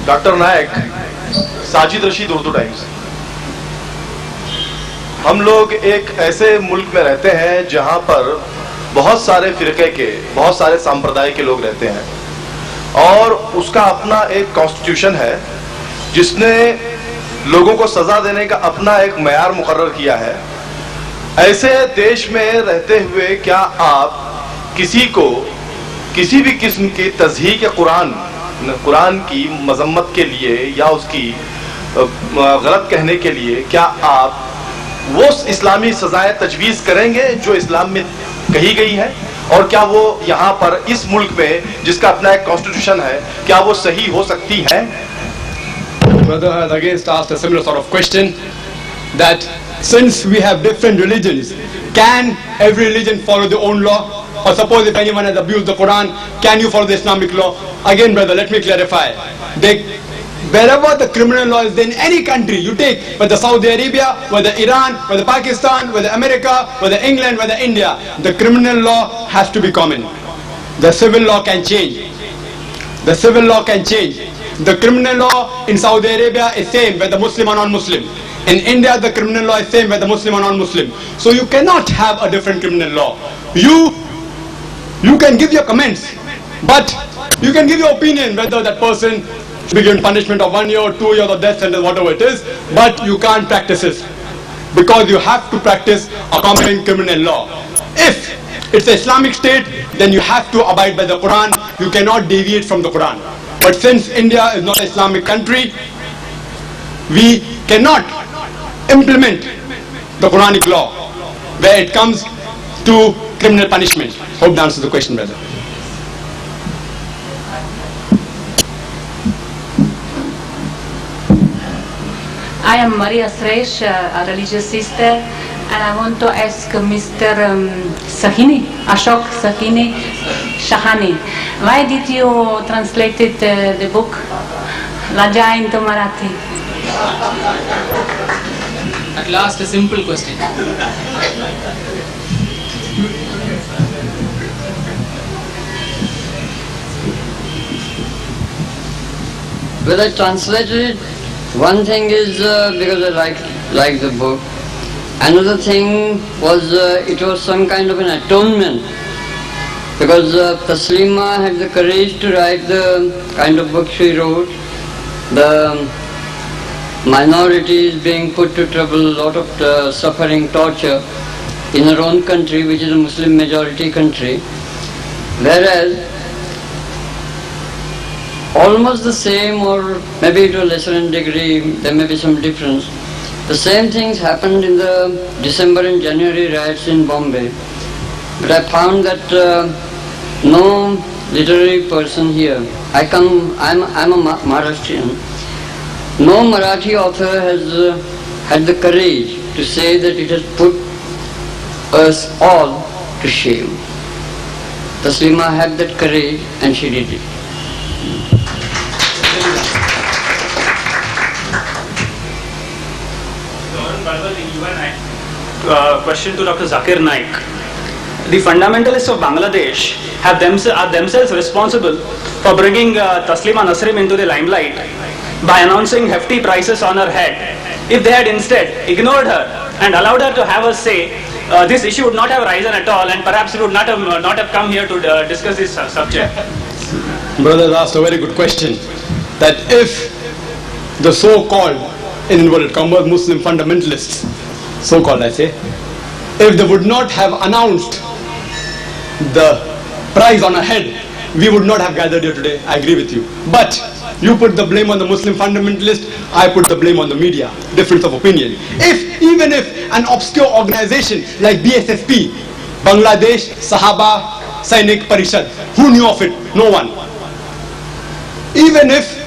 Doctor नायक, Sajid Rashid, Urdu times. हम लोग एक ऐसे मुल्क में रहते हैं जहां पर बहुत सारे फिरके के, बहुत सारे संप्रदाय के लोग रहते हैं और उसका अपना एक कॉन्स्टिट्यूशन है जिसने लोगों को सजा देने का अपना एक मयार मुकर्रर किया है। ऐसे देश में रहते हुए क्या आप किसी को किसी भी किस्म की तज़हीक कुरान की मजम्मत के लिए या उसकी गलत कहने के लिए क्या आप वो इस्लामी सजाएं तजवीज़ करेंगे जो इस्लाम में कही गई है, और क्या वो यहाँ पर इस मुल्क में जिसका अपना एक कॉन्स्टिट्यूशन है क्या वो सही हो सकती हैं? Brother has again asked a similar sort of question, that since we have different religions, can every religion follow their own law? Or suppose if anyone has abused the Quran, can you follow the Islamic law? Again, brother, let me clarify. Wherever the criminal law is in any country, you take whether Saudi Arabia, whether Iran, whether Pakistan, whether America, whether England, whether India, the criminal law has to be common. The civil law can change. The civil law can change. The criminal law in Saudi Arabia is same whether Muslim or non-Muslim. In India, the criminal law is same whether Muslim or non-Muslim. So you cannot have a different criminal law. You can give your comments, but you can give your opinion whether that person should be given punishment of 1 year or 2 years or death sentence, whatever it is, but you can't practice it because you have to practice a common criminal law. If it's an Islamic state, then you have to abide by the Quran. You cannot deviate from the Quran. But since India is not an Islamic country, we cannot implement the Quranic law where it comes to criminal punishment. Hope that answers the question, brother. I am Maria Sresh, a religious sister, and I want to ask Mr. Sahini, Ashok Shahani, why did you translate the book Raja into Marathi? At last, a simple question. Well, I translated it. One thing is because I like the book. Another thing was it was some kind of an atonement, because Taslima had the courage to write the kind of book she wrote. The minorities being put to trouble, a lot of suffering, torture in her own country, which is a Muslim majority country, whereas almost the same, or maybe to a lesser degree, there may be some difference. The same things happened in the December and January riots in Bombay. But I found that no literary person here, I'm a Maharashtrian, no Marathi author has had the courage to say that it has put us all to shame. Taslima had that courage and she did it. Question to Dr. Zakir Naik. The fundamentalists of Bangladesh are themselves responsible for bringing Taslima Nasrim into the limelight by announcing hefty prices on her head. If they had instead ignored her and allowed her to have a say, this issue would not have risen at all, and perhaps it would not have come here to discuss this subject. Brother asked a very good question, that if the so-called, in inverted commas, Muslim fundamentalists, so-called I say, if they would not have announced the price on our head, we would not have gathered here today. I agree with you. But you put the blame on the Muslim fundamentalist, I put the blame on the media. Difference of opinion. Even if an obscure organization like BSSP, Bangladesh Sahaba Sainik Parishad, who knew of it? No one. Even if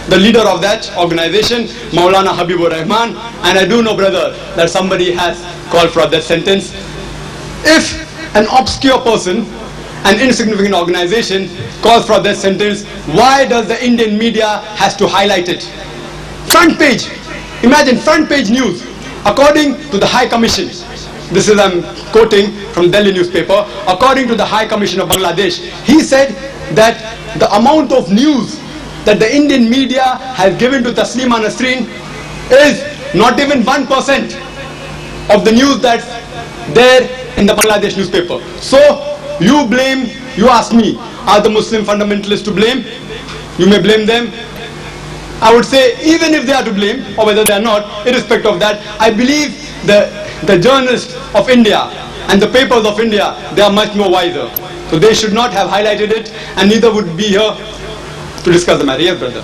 the leader of that organization, Maulana Habibur Rahman, and I do know, brother, that somebody has called for a death sentence. If an obscure person, an insignificant organization calls for a death sentence, why does the Indian media has to highlight it? Front page, imagine front page news, according to the High Commission. This is, I'm quoting from Delhi newspaper, according to the High Commission of Bangladesh, he said that the amount of news that the Indian media has given to Taslima Nasreen is not even 1% of the news that's there in the Bangladesh newspaper. So you ask me, are the Muslim fundamentalists to blame? You may blame them. I would say even if they are to blame, or whether they are not, irrespective of that, I believe the journalists of India and the papers of India, they are much more wiser. So they should not have highlighted it, and neither would be here to discuss the matter. Yes, brother.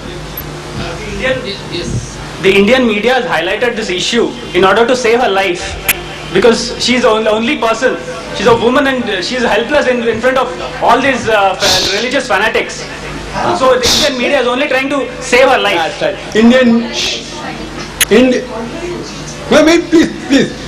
The Indian media has highlighted this issue in order to save her life, because she's the only person, she's a woman and she's helpless in front of all these religious fanatics. So the Indian media is only trying to save her life. That's right. Wait,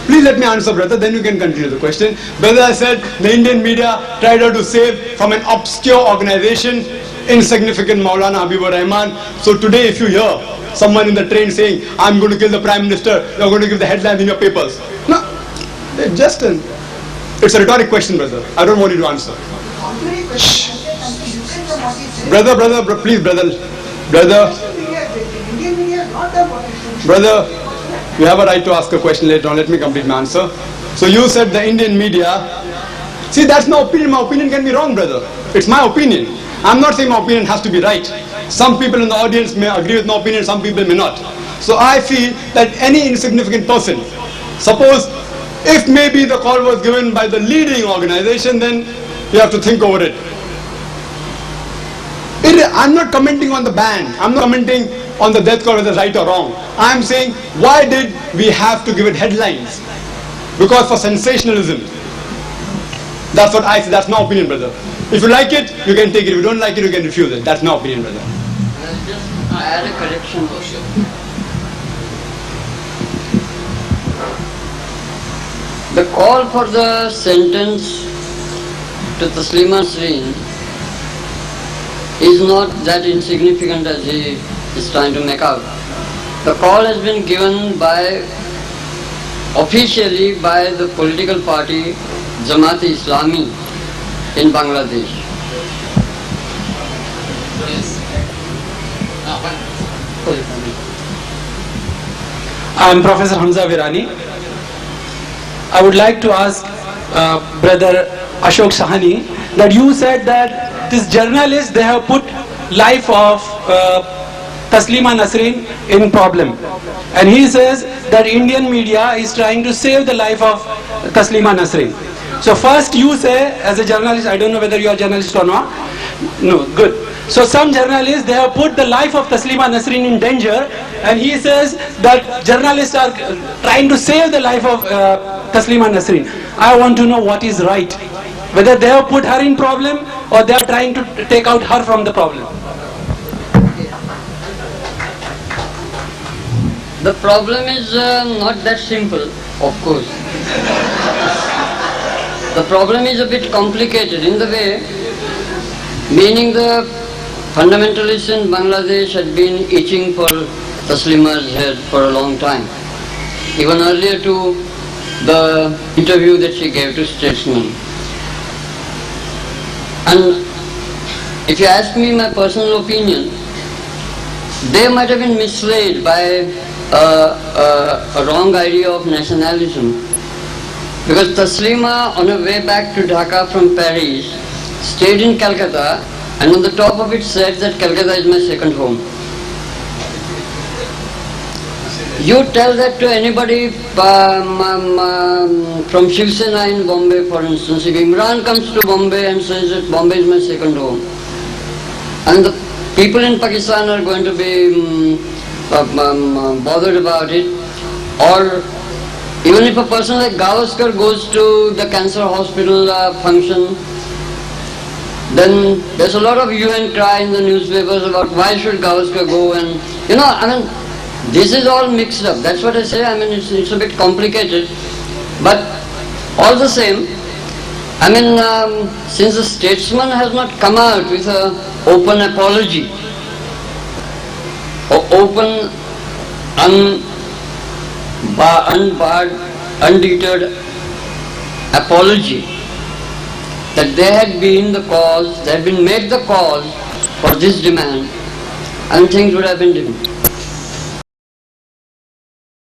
please let me answer, brother, then you can continue the question. Brother, I said the Indian media tried to save from an obscure organization, insignificant Maulana Habibur Rahman. So today if you hear someone in the train saying, I'm going to kill the Prime Minister, you're going to give the headlines in your papers. No, it's a rhetoric question, brother. I don't want you to answer. Shh. Brother, please, brother, you have a right to ask a question later on. Let me complete my answer. So you said the Indian media. See, that's my opinion. My opinion can be wrong, brother. It's my opinion. I'm not saying my opinion has to be right. Some people in the audience may agree with my opinion, some people may not. So I feel that any insignificant person, suppose if maybe the call was given by the leading organization, then you have to think over it. I'm not commenting on the ban. I'm not commenting on the death call whether it's right or wrong. I'm saying, why did we have to give it headlines? Because for sensationalism. That's what I say. That's my opinion, brother. If you like it, you can take it. If you don't like it, you can refuse it. That's my opinion, brother. Just add a correction. The call for the sentence to Taslima Nasreen is not that insignificant as he is trying to make out. The call has been given officially by the political party Jamaat-e-Islami in Bangladesh. I am Professor Hamza Virani. I would like to ask Brother Ashok Sahani that you said that this journalists, they have put life of Taslima Nasreen in problem, and he says that Indian media is trying to save the life of Taslima Nasreen. So first you say, as a journalist, I don't know whether you are a journalist or not. No, good. So some journalists, they have put the life of Taslima Nasreen in danger, and he says that journalists are trying to save the life of Taslima Nasreen. I want to know what is right. Whether they have put her in problem or they are trying to take out her from the problem. The problem is not that simple, of course. The problem is a bit complicated in the way, meaning the fundamentalists in Bangladesh had been itching for Taslima's head for a long time, even earlier to the interview that she gave to Statesman. And if you ask me my personal opinion, they might have been misled by a wrong idea of nationalism. Because Taslima, on her way back to Dhaka from Paris, stayed in Calcutta, and on the top of it said that Calcutta is my second home. You tell that to anybody from Shiv Sena in Bombay, for instance. If Imran comes to Bombay and says that Bombay is my second home, and the people in Pakistan are going to be bothered about it, or even if a person like Gavaskar goes to the cancer hospital function, then there's a lot of hue and cry in the newspapers about why should Gavaskar go, and this is all mixed up. That's what I say. It's a bit complicated, but all the same, since the Statesman has not come out with an open apology, or open, unbarred, undeterred apology that they had been the cause, they had been made the cause for this demand, and things would have been different.